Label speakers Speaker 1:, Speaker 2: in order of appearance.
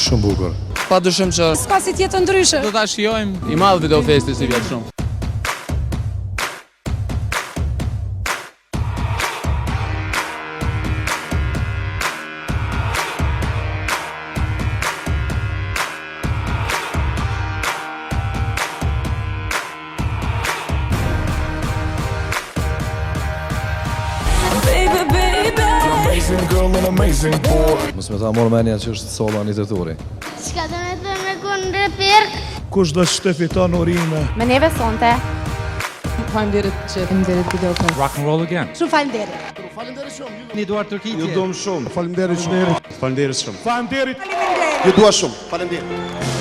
Speaker 1: Shumë bukur.
Speaker 2: Padyshim që
Speaker 3: s'ka si tjetë ndryshe.
Speaker 2: do ta shijojmë i madh video festi si vjet shumë.
Speaker 1: Amazing girl and amazing boy. Mos me ta morë menja që është solla një të turi.
Speaker 4: Çka do me të me kënë reper?
Speaker 1: Kush do që të fiton urime?
Speaker 5: Me neve sonte.
Speaker 3: Faleminderit që më nderit video për.
Speaker 6: Rock and roll again.
Speaker 5: Shumë faleminderit.
Speaker 6: Një duar Turqitje.
Speaker 1: Ju dom shumë. Faleminderit shumë.
Speaker 7: Faleminderit shumë.
Speaker 1: Faleminderit.
Speaker 7: Ju dua shumë. Faleminderit.